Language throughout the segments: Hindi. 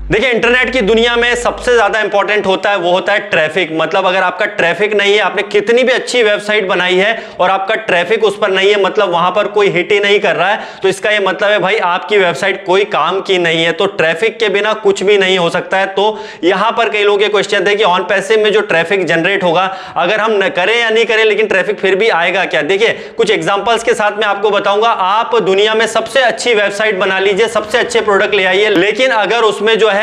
देखिए, इंटरनेट की दुनिया में सबसे ज्यादा इंपॉर्टेंट होता है वो होता है ट्रैफिक। मतलब अगर आपका ट्रैफिक नहीं है, आपने कितनी भी अच्छी वेबसाइट बनाई है और आपका ट्रैफिक उस पर नहीं है, मतलब वहां पर कोई हिट ही नहीं कर रहा है, तो इसका ये मतलब है भाई आपकी वेबसाइट कोई काम की नहीं है। तो ट्रैफिक के बिना कुछ भी नहीं हो सकता है। तो यहां पर कई लोग ये क्वेश्चन थे कि ऑन पैसिव में जो ट्रैफिक जनरेट होगा, अगर हम न करें या नहीं करें, लेकिन ट्रैफिक फिर भी आएगा क्या। देखिए, कुछ एग्जांपल्स के साथ मैं आपको बताऊंगा। आप दुनिया में सबसे अच्छी वेबसाइट बना लीजिए, सबसे अच्छे प्रोडक्ट ले आइए, लेकिन अगर उसमें जो है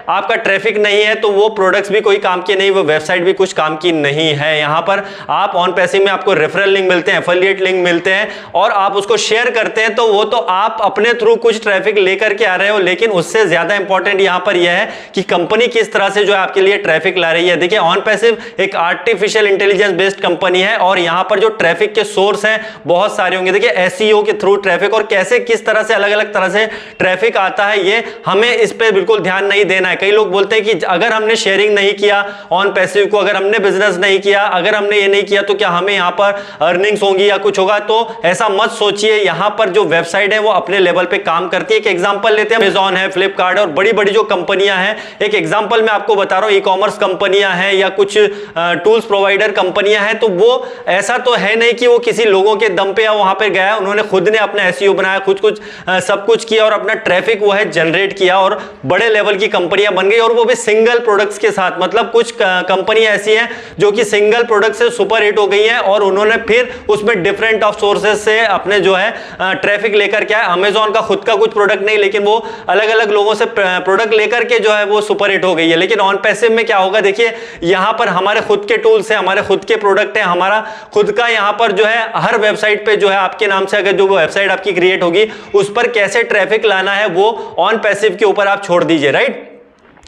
आपका ट्रैफिक नहीं है तो वो प्रोडक्ट्स भी कोई काम के नहीं, वो वेबसाइट भी कुछ काम की नहीं है। यहां पर आप ऑन पैसिव में आपको रेफरल लिंक मिलते हैं, एफिलिएट लिंक मिलते हैं और आप उसको शेयर करते हैं, तो वो तो आप अपने थ्रू कुछ ट्रैफिक लेकर के आ रहे हो, लेकिन उससे ज्यादा इंपॉर्टेंट यहां पर यह है कि कंपनी किस तरह से जो है आपके लिए ट्रैफिक ला रही है। देखिए, ऑन पैसिव एक आर्टिफिशियल इंटेलिजेंस बेस्ड कंपनी है और यहां पर जो ट्रैफिक के सोर्स हैं बहुत सारे होंगे। देखिए, एसईओ के थ्रू ट्रैफिक और कैसे किस तरह से अलग अलग तरह से ट्रैफिक आता है, ये हमें इस पे बिल्कुल ध्यान नहीं देना है। कई लोग बोलते हैं कि अगर हमने शेयरिंग नहीं किया ऑन पैसिव को, अगर हमने बिजनेस नहीं किया, अगर हमने ये नहीं किया तो क्या हमें यहां पर अर्निंग्स होंगी या कुछ होगा। तो ऐसा मत सोचिए। यहां पर जो वेबसाइट है वो अपने लेवल पे काम करती है। एक एग्जांपल लेते हैं, अमेज़न है, फ्लिपकार्ट है और बड़ी बड़ी जो कंपनियां हैं। एक एग्जांपल मैं आपको बता रहा हूं, ई कॉमर्स कंपनियां हैं या कुछ टूल्स प्रोवाइडर कंपनियां हैं, तो वो ऐसा तो है नहीं कि वो किसी लोगों के दम पे या वहां पे गया, उन्होंने खुद ने अपना एसईओ बनाया, खुद कुछ सब कुछ किया और अपना ट्रैफिक वो है जनरेट किया और बड़े लेवल की कंपनियां बन गई, और वो भी सिंगल प्रोडक्ट्स के साथ। मतलब कुछ कंपनियां ऐसी हैं जो कि सिंगल प्रोडक्ट से सुपर हिट हो गई हैं और उन्होंने फिर उसमें डिफरेंट ऑफ सोर्सेज से अपने जो है ट्रैफिक लेकर के आए। अमेज़न का खुद का कुछ प्रोडक्ट नहीं, लेकिन वो अलग अलग लोगों से प्रोडक्ट लेकर के जो है वो सुपर हिट हो गई है। लेकिन ऑन पैसिव में क्या होगा, देखिए यहां पर हमारे खुद के टूल्स हैं, हमारे खुद के प्रोडक्ट हैं, हमारा खुद का यहां पर जो है हर वेबसाइट पे जो है आपके नाम से अगर जो वेबसाइट आपकी क्रिएट होगी उस पर कैसे ट्रैफिक लाना है वो ऑन पैसिव के ऊपर आप छोड़ दीजिए, राइट।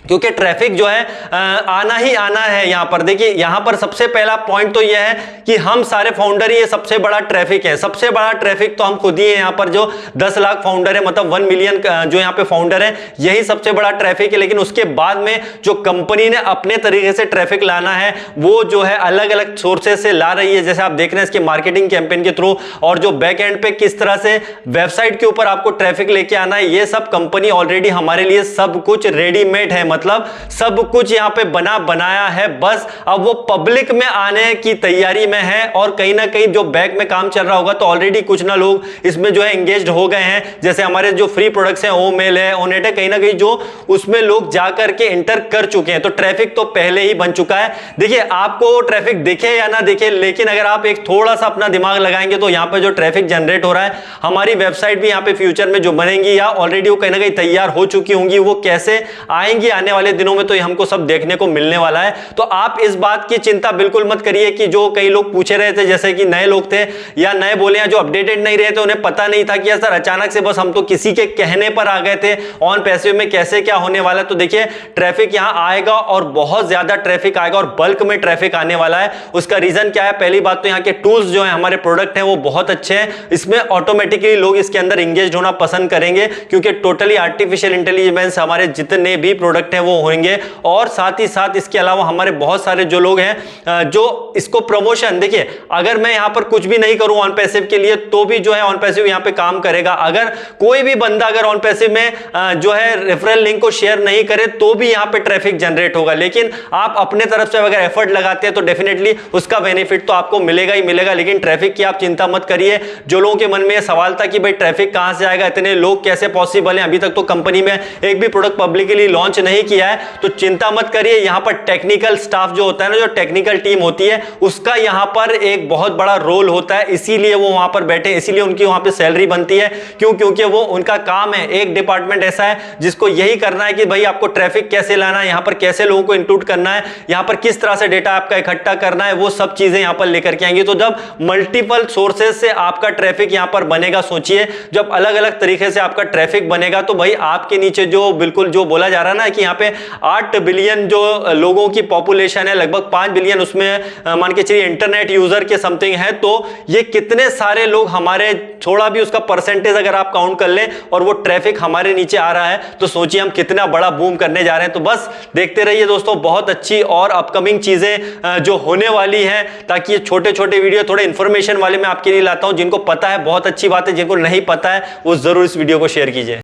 क्योंकि ट्रैफिक जो है आना ही आना है यहां पर। देखिए, यहां पर सबसे पहला पॉइंट तो यह है कि हम सारे फाउंडर ही ये सबसे बड़ा ट्रैफिक है। सबसे बड़ा ट्रैफिक तो हम खुद ही हैं। यहां पर जो 10 लाख फाउंडर है, मतलब 1 मिलियन जो यहां पे फाउंडर है, यही सबसे बड़ा ट्रैफिक है। लेकिन उसके बाद में जो कंपनी ने अपने तरीके से ट्रैफिक लाना है वो जो है अलग अलग सोर्सेज से ला रही है। जैसे आप देख रहे हैं इसके मार्केटिंग कैंपेन के थ्रू, और जो बैक एंड पे किस तरह से वेबसाइट के ऊपर आपको ट्रैफिक लेके आना है, ये सब कंपनी ऑलरेडी हमारे लिए सब कुछ रेडीमेड है। मतलब सब कुछ यहां पे बनाया है, बस अब वो पब्लिक में आने की तैयारी में है। और कहीं ना कहीं जो बैक में काम चल रहा होगा तो ऑलरेडी कुछ ना लोग इसमें जो है एंगेज्ड हो गए हैं। जैसे हमारे जो फ्री प्रोडक्ट्स हैं, ओमेल है, ओनेट है, कहीं ना कहीं जो उसमें लोग जाकर के इंटर कर चुके हैं, तो ट्रैफिक तो पहले ही बन चुका है। देखिए, आपको ट्रैफिक दिखे या ना दिखे, लेकिन अगर आप एक थोड़ा सा अपना दिमाग लगाएंगे तो यहां पर जो ट्रैफिक जनरेट हो रहा है, हमारी वेबसाइट भी यहां पे फ्यूचर में जो बनेंगी या ऑलरेडी वो कहीं ना कहीं तैयार हो चुकी होंगी, वो कैसे आएंगी आने वाले दिनों में, तो ये हमको सब देखने को मिलने वाला है। तो आप इस बात की चिंता बिल्कुल मत करिए कि जो कई लोग पूछे रहे थे, जैसे कि नए लोग थे या नए बोले हैं जो अपडेटेड नहीं रहे थे, उन्हें पता नहीं था कि यार सर अचानक से बस हम तो किसी के कहने पर आ गए थे ऑन पैसिव में कैसे क्या होने वाला है। तो देखिए, ट्रैफिक यहां आएगा और बहुत ज्यादा ट्रैफिक आएगा और बल्क में ट्रैफिक आने वाला है। उसका रीजन क्या है? पहली बात तो यहाँ के टूल्स जो है, हमारे प्रोडक्ट हैं, वो बहुत अच्छे हैं। इसमें ऑटोमेटिकली लोग इसके अंदर इंगेज होना पसंद करेंगे क्योंकि टोटली आर्टिफिशियल इंटेलिजेंस हमारे जितने भी प्रोडक्ट हैं वो होंगे। और साथ ही साथ इसके अलावा हमारे बहुत सारे जो लोग हैं जो इसको प्रमोशन, देखिए अगर मैं यहां पर कुछ भी नहीं करूं ऑन पैसिव के लिए तो भी जो है ऑन पैसिव यहां पे काम करेगा। अगर कोई भी बंदा अगर ऑन पैसिव में जो है रेफरल लिंक को शेयर नहीं करे तो भी यहां पे ट्रैफिक जनरेट होगा। लेकिन आप अपने तरफ से अगर एफर्ट लगाते हैं तो डेफिनेटली उसका बेनिफिट तो आपको मिलेगा ही मिलेगा। लेकिन ट्रैफिक की आप चिंता मत करिए। जो लोगों के मन में यह सवाल था कि भाई ट्रैफिक कहां से आएगा, इतने लोग कैसे पॉसिबल है, अभी तक तो कंपनी में एक भी प्रोडक्ट पब्लिकली लॉन्च नहीं किया है, तो चिंता मत करिए। यहां पर टेक्निकल स्टाफ जो होता है ना, जो टेक्निकल टीम होती है, उसका यहां पर एक बहुत बड़ा रोल होता है, इसीलिए वो वहां पर बैठे, इसीलिए उनकी वहां पे सैलरी बनती है। क्यों? क्योंकि वो उनका काम है। एक डिपार्टमेंट ऐसा है जिसको यही करना है कि भाई आपको ट्रैफिक कैसे लाना है, यहां पर कैसे लोगों को इंक्लूड करना है, यहां पर किस तरह से डेटा आपका इकट्ठा करना है, वो सब चीजें यहां पर लेकर के आएंगे। तो जब मल्टीपल सोर्सेज से आपका ट्रैफिक यहां पर बनेगा, सोचिए जब अलग अलग तरीके से आपका ट्रैफिक बनेगा तो भाई आपके नीचे जो बिल्कुल जो बोला जा रहा है ना कि यहां पे 8 बिलियन जो लोगों की पॉपुलेशन है, लगभग 5 बिलियन उसमें मान के चलिए इंटरनेट यूजर के समथिंग है, तो ये कितने सारे लोग हमारे, थोड़ा भी उसका परसेंटेज अगर आप काउंट कर लें और वो ट्रैफिक हमारे नीचे आ रहा है तो सोचिए हम कितना बड़ा बूम करने जा रहे हैं। तो बस देखते रहिए दोस्तों, बहुत अच्छी और अपकमिंग चीजें जो होने वाली हैं, ताकि ये छोटे छोटे वीडियो थोड़े इंफॉर्मेशन वाले मैं आपके लिए लाता हूं। जिनको पता है बहुत अच्छी बात है, जिनको नहीं पता है वो जरूर इस वीडियो को शेयर कीजिए।